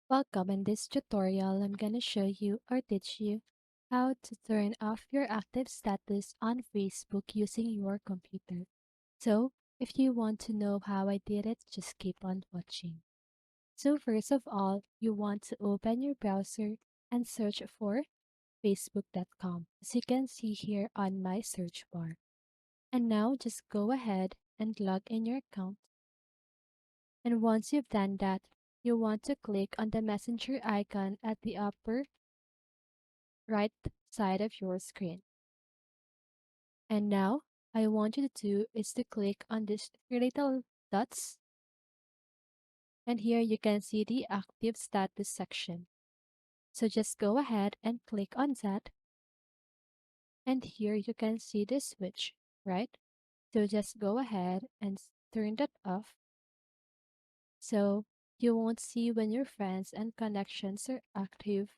Welcome. In this tutorial, I'm gonna show you or teach you how to turn off your active status on Facebook using your computer. So, if you want to know how I did it, just keep on watching. So first of all, you want to open your browser and search for facebook.com, as you can see here on my search bar. And now just go ahead and log in your account. And once you've done that, you want to click on the messenger icon at the upper right side of your screen. And now, I want you to do is to click on these three little dots, and here you can see the active status section. So just go ahead and click on that, and here you can see the switch, right? So just go ahead and turn that off so you won't see when your friends and connections are active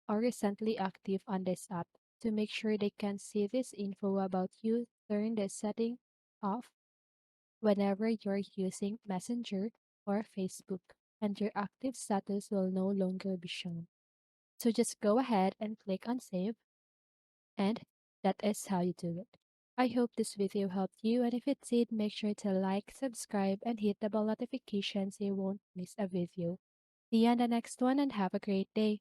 or recently active on this app. To make sure they can see this info about you, turn the setting off whenever you're using Messenger or Facebook, and your active status will no longer be shown. So just go ahead and click on save, and that is how you do it. I hope this video helped you, and if it did, make sure to like, subscribe, and hit the bell notification so you won't miss a video. See you on the next one, and have a great day.